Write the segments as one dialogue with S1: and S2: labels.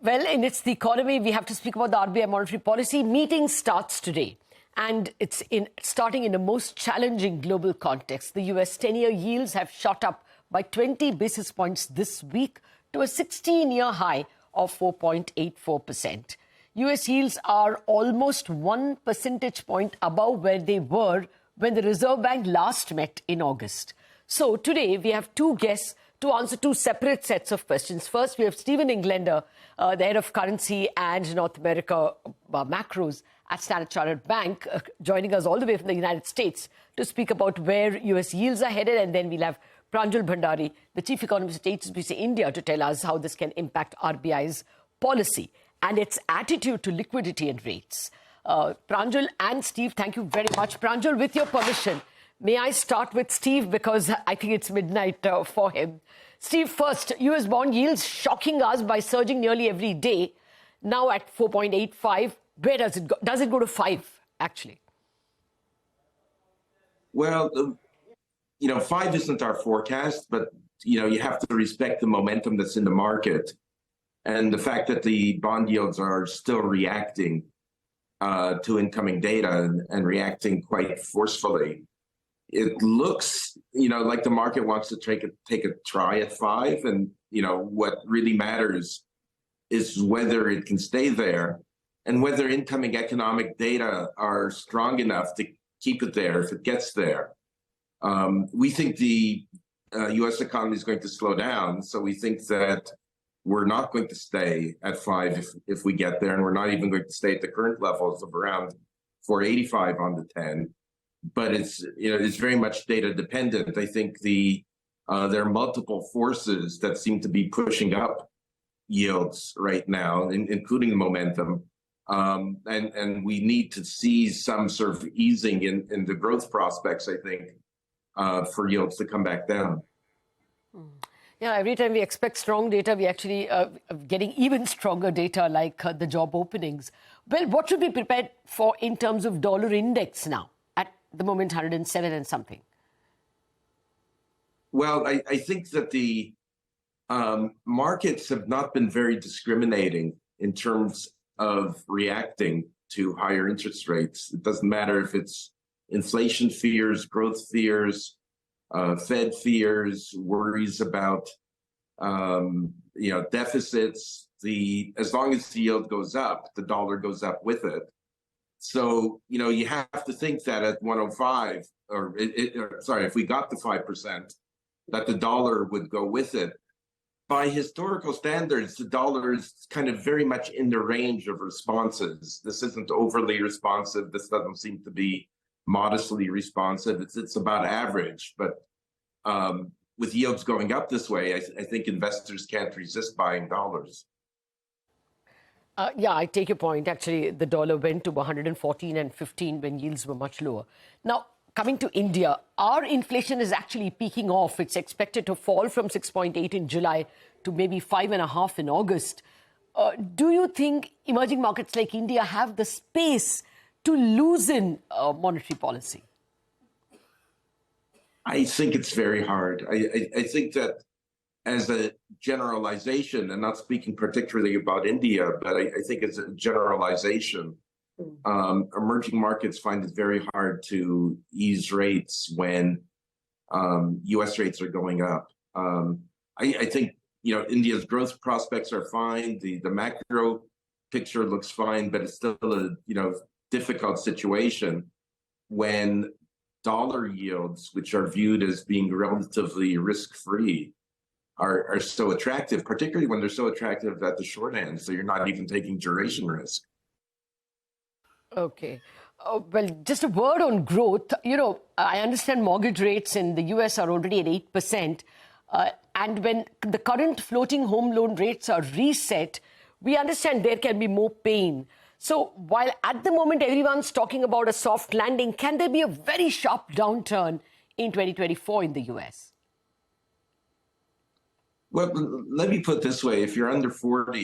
S1: Well, and it's the economy. We have to speak about the RBI Monetary Policy meeting starts today. And it's starting in a most challenging global context. The US 10-year yields have shot up by 20 basis points this week to a 16-year high of 4.84%. US yields are almost 1 percentage point above where they were when the Reserve Bank last met in August. So today we have two guests to answer two separate sets of questions. First, we have Stephen Englander, the head of currency and North America macros at Standard Chartered Bank, joining us all the way from the United States to speak about where US yields are headed. And then we'll have Pranjul Bhandari, the chief economist at HSBC India, to tell us how this can impact RBI's policy and its attitude to liquidity and rates. Pranjul and Steve, thank you very much. Pranjul, with your permission, may I start with Steve because I think it's midnight for him. Steve, first, US bond yields shocking us by surging nearly every day, now at 4.85. Where does it go? Does it go to 5, actually?
S2: Well, 5 isn't our forecast, but, you have to respect the momentum that's in the market. And the fact that the bond yields are still reacting to incoming data and reacting quite forcefully. It looks, like the market wants to take a try at 5. And, what really matters is whether it can stay there and whether incoming economic data are strong enough to keep it there if it gets there. We think the U.S. economy is going to slow down. So we think that we're not going to stay at 5 if we get there. And we're not even going to stay at the current levels of around 485 on the 10. But it's very much data dependent. I think there are multiple forces that seem to be pushing up yields right now, including the momentum. And we need to see some sort of easing in the growth prospects, I think, for yields to come back down.
S1: Yeah, every time we expect strong data, we actually getting even stronger data like the job openings. Well, what should we prepare for in terms of dollar index now? The moment 107 and something?
S2: Well, I think that the markets have not been very discriminating in terms of reacting to higher interest rates. It doesn't matter if it's inflation fears, growth fears, Fed fears, worries about deficits. As long as the yield goes up, the dollar goes up with it. So, you have to think that at 105, if we got to 5%, that the dollar would go with it. By historical standards, the dollar is kind of very much in the range of responses. This isn't overly responsive. This doesn't seem to be modestly responsive. It's about average. But with yields going up this way, I think investors can't resist buying dollars.
S1: Yeah, I take your point. Actually, the dollar went to 114 and 15 when yields were much lower. Now, coming to India, our inflation is actually peaking off. It's expected to fall from 6.8 in July to maybe 5.5 in August. Do you think emerging markets like India have the space to loosen monetary policy?
S2: I think it's very hard. I think that as a generalization, and not speaking particularly about India, but I think as a generalization, emerging markets find it very hard to ease rates when U.S. rates are going up. I think, India's growth prospects are fine. The macro picture looks fine, but it's still a, difficult situation when dollar yields, which are viewed as being relatively risk-free, are so attractive, particularly when they're so attractive at the short end. So you're not even taking duration risk.
S1: Okay. Well, just a word on growth. I understand mortgage rates in the US are already at 8%. And when the current floating home loan rates are reset, we understand there can be more pain. So while at the moment everyone's talking about a soft landing, can there be a very sharp downturn in 2024 in the US?
S2: Well, let me put it this way. If you're under 40,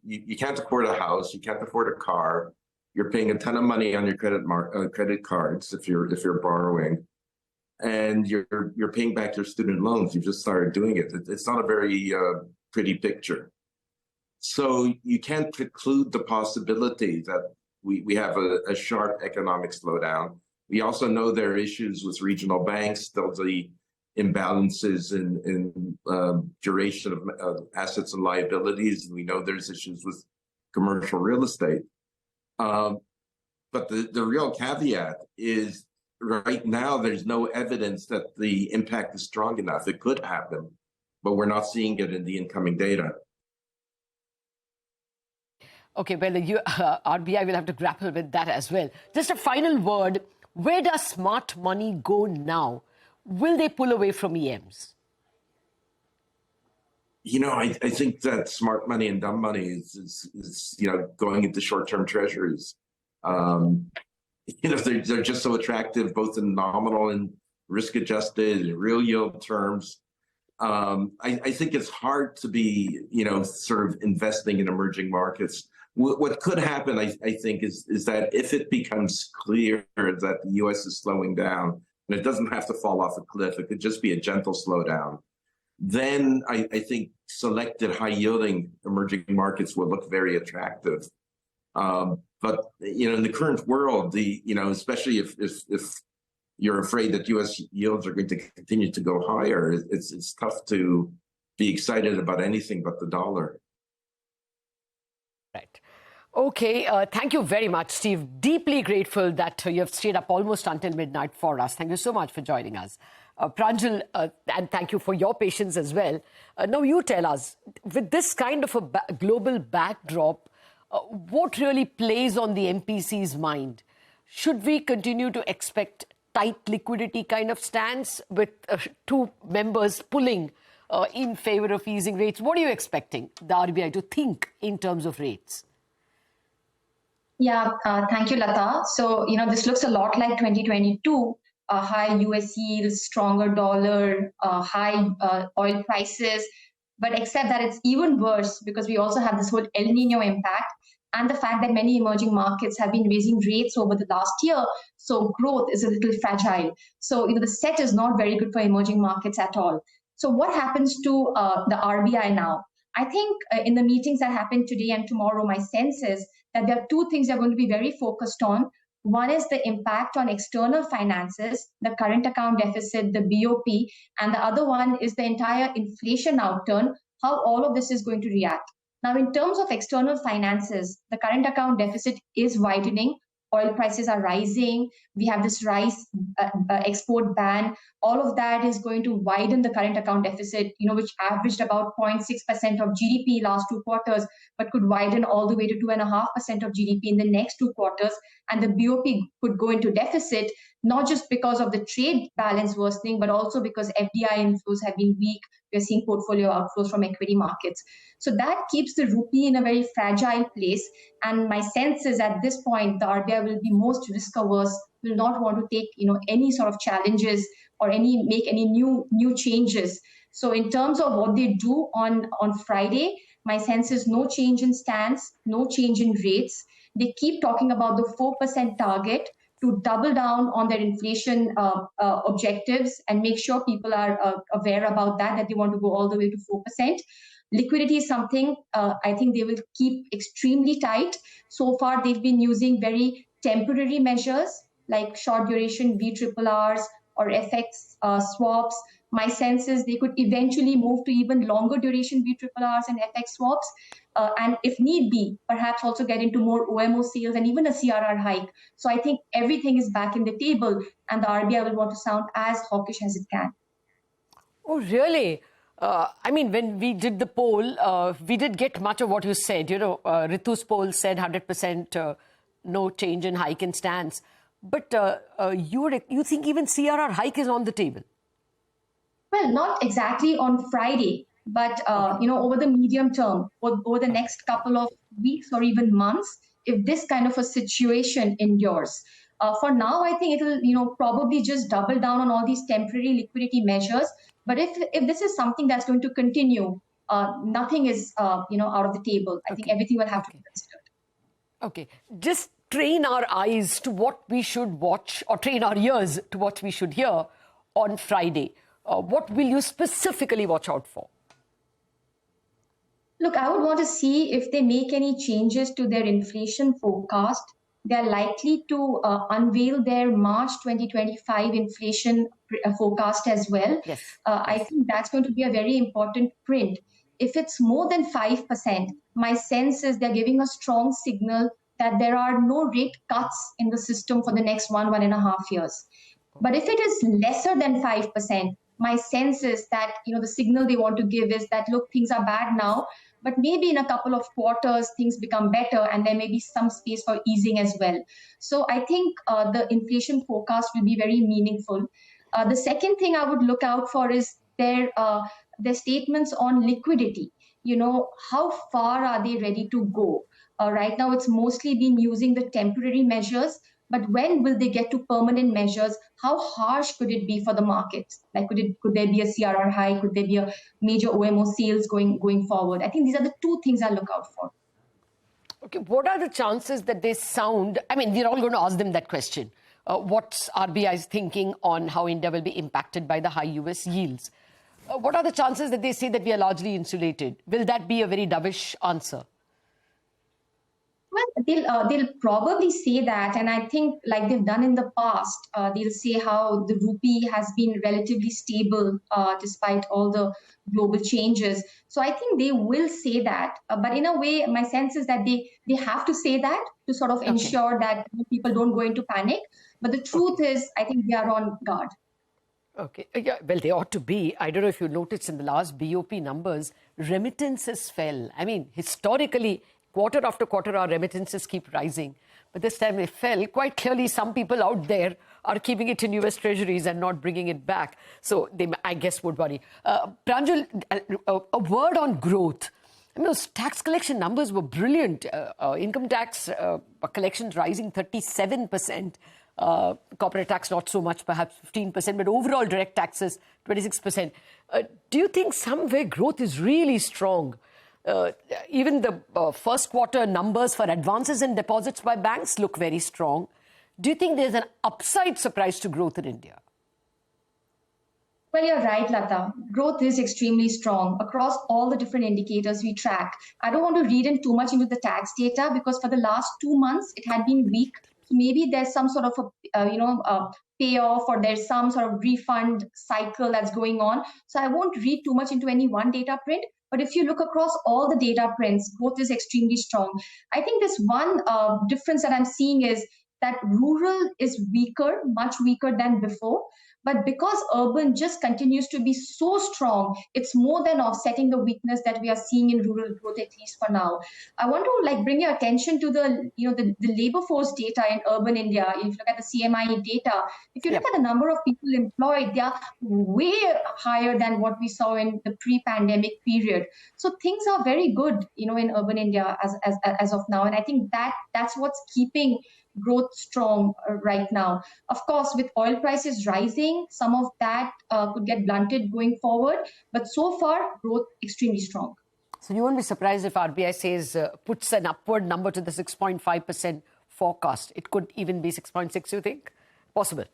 S2: you can't afford a house, you can't afford a car, you're paying a ton of money on your credit cards if you're borrowing, and you're paying back your student loans. You've just started doing it. It's not a very pretty picture. So you can't preclude the possibility that we have a sharp economic slowdown. We also know there are issues with regional banks, still the imbalances in duration of assets and liabilities. We know there's issues with commercial real estate. But the real caveat is right now there's no evidence that the impact is strong enough. It could happen, but we're not seeing it in the incoming data.
S1: Okay, well, the RBI will have to grapple with that as well. Just a final word. Where does smart money go now? Will they pull away from EMs?
S2: You know, I think that smart money and dumb money is going into short-term treasuries. They're just so attractive, both in nominal and risk-adjusted and real yield terms. I think it's hard to be, sort of investing in emerging markets. What could happen, I think, is that if it becomes clear that the U.S. is slowing down, and it doesn't have to fall off a cliff, it could just be a gentle slowdown, then I think selected high-yielding emerging markets will look very attractive. But in the current world, especially if you're afraid that U.S. yields are going to continue to go higher, it's tough to be excited about anything but the dollar.
S1: Right. Okay. Thank you very much, Steve. Deeply grateful that you have stayed up almost until midnight for us. Thank you so much for joining us. Pranjul, and thank you for your patience as well. Now you tell us, with this kind of a global backdrop, what really plays on the MPC's mind? Should we continue to expect tight liquidity kind of stance with two members pulling in favor of easing rates? What are you expecting the RBI to think in terms of rates?
S3: Yeah, thank you, Latha. So, this looks a lot like 2022. High US yields, stronger dollar, high oil prices. But except that it's even worse because we also have this whole El Nino impact and the fact that many emerging markets have been raising rates over the last year. So growth is a little fragile. So, the set is not very good for emerging markets at all. So what happens to the RBI now? I think in the meetings that happen today and tomorrow, my sense is that there are two things they're going to be very focused on. One is the impact on external finances, the current account deficit, the BOP, and the other one is the entire inflation outturn, how all of this is going to react. Now, in terms of external finances, the current account deficit is widening. Oil prices are rising. We have this rice export ban. All of that is going to widen the current account deficit, which averaged about 0.6% of GDP last 2 quarters, but could widen all the way to 2.5% of GDP in the next 2 quarters. And the BOP could go into deficit, not just because of the trade balance worsening, but also because FDI inflows have been weak. We're seeing portfolio outflows from equity markets. So that keeps the rupee in a very fragile place. And my sense is at this point, the RBI will be most risk averse, will not want to take any sort of challenges or make any new changes. So in terms of what they do on Friday, my sense is no change in stance, no change in rates. They keep talking about the 4% target to double down on their inflation objectives and make sure people are aware about that they want to go all the way to 4%. Liquidity is something I think they will keep extremely tight. So far, they've been using very temporary measures like short duration VRRs or FX swaps. My sense is they could eventually move to even longer duration VRRs and FX swaps. And if need be, perhaps also get into more OMO sales and even a CRR hike. So I think everything is back in the table and the RBI will want to sound as hawkish as it can.
S1: Oh, really? I mean, when we did the poll, we did get much of what you said. Ritu's poll said 100% no change in hike and stance. But you think even CRR hike is on the table?
S3: Well, not exactly on Friday, but over the medium term, over the next couple of weeks or even months, if this kind of a situation endures. For now, I think it will, probably just double down on all these temporary liquidity measures. But if this is something that's going to continue, nothing is, out of the table. I think everything will have to be considered.
S1: Okay, just train our eyes to what we should watch, or train our ears to what we should hear on Friday. What will you specifically watch out for?
S3: Look, I would want to see if they make any changes to their inflation forecast. They're likely to unveil their March 2025 inflation forecast as well.
S1: Yes.
S3: I
S1: Yes.
S3: think that's going to be a very important print. If it's more than 5%, my sense is they're giving a strong signal that there are no rate cuts in the system for the next 1.5 years. But if it is lesser than 5%, my sense is that the signal they want to give is that look, things are bad now, but maybe in a couple of quarters things become better and there may be some space for easing as well. So I think the inflation forecast will be very meaningful. The second thing I would look out for is their statements on liquidity. How far are they ready to go? Right now, it's mostly been using the temporary measures. But when will they get to permanent measures? How harsh could it be for the markets? Like, could there be a CRR high? Could there be a major OMO sales going forward? I think these are the two things I look out for.
S1: Okay, what are the chances that they sound? I mean, we're all going to ask them that question. What's RBI's thinking on how India will be impacted by the high US yields? What are the chances that they say that we are largely insulated? Will that be a very dovish answer?
S3: Well, they'll probably say that, and I think like they've done in the past, they'll say how the rupee has been relatively stable despite all the global changes. So I think they will say that, but in a way, my sense is that they have to say that to sort of ensure that people don't go into panic. But the truth is, I think they are on guard.
S1: Okay. Yeah, well, they ought to be. I don't know if you noticed in the last BOP numbers, remittances fell. I mean, historically, quarter after quarter, our remittances keep rising. But this time they fell. Quite clearly, some people out there are keeping it in US treasuries and not bringing it back. So they, I guess, would worry. Pranjul, a word on growth. I mean, those tax collection numbers were brilliant. Income tax collections rising 37%. Corporate tax not so much, perhaps 15%, but overall direct taxes 26%. Do you think somewhere growth is really strong? Even the first quarter numbers for advances and deposits by banks look very strong. Do you think there's an upside surprise to growth in India?
S3: Well, you're right, Latha. Growth is extremely strong across all the different indicators we track. I don't want to read in too much into the tax data because for the last 2 months, it had been weak. So maybe there's some sort of a payoff or there's some sort of refund cycle that's going on. So I won't read too much into any one data print. But if you look across all the data prints, growth is extremely strong. I think this one difference that I'm seeing is that rural is weaker, much weaker than before. But because urban just continues to be so strong, it's more than offsetting the weakness that we are seeing in rural growth, at least for now. I want to bring your attention to the labor force data in urban India. If you look at the CMI data, if you look at the number of people employed, they are way higher than what we saw in the pre-pandemic period. So things are very good, in urban India as of now. And I think that's what's keeping growth strong right now. Of course, with oil prices rising, some of that could get blunted going forward. But so far, growth extremely strong.
S1: So you won't be surprised if RBI says puts an upward number to the 6.5% forecast. It could even be 6.6, you think? Possible?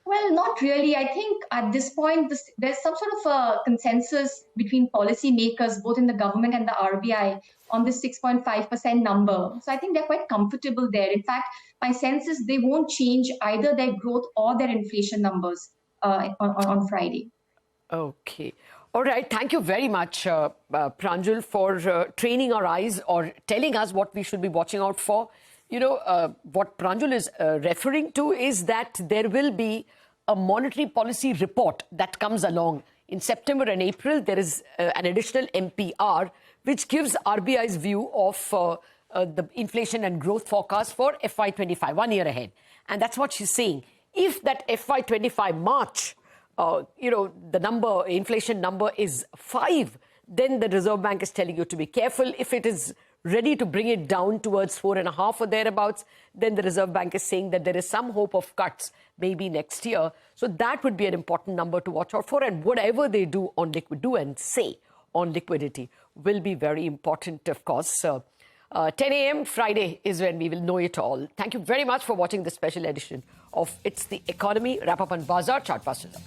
S3: Well, not really. I think at this point, there's some sort of a consensus between policymakers, both in the government and the RBI, on this 6.5% number. So I think they're quite comfortable there. In fact, my sense is they won't change either their growth or their inflation numbers on Friday. Okay.
S1: All right. Thank you very much, Pranjul, for training our eyes or telling us what we should be watching out for. What Pranjul is referring to is that there will be a monetary policy report that comes along. In September and April, there is an additional MPR, which gives RBI's view of the inflation and growth forecast for FY25, 1 year ahead. And that's what she's saying. If that FY25 March, the inflation number is 5, then the Reserve Bank is telling you to be careful. If it is ready to bring it down towards 4.5 or thereabouts, then the Reserve Bank is saying that there is some hope of cuts maybe next year. So that would be an important number to watch out for. And whatever they do and say on liquidity will be very important, of course. 10 a.m. Friday is when we will know it all. Thank you very much for watching this special edition of It's the Economy. Wrap up on Bazaar. Chartbusters.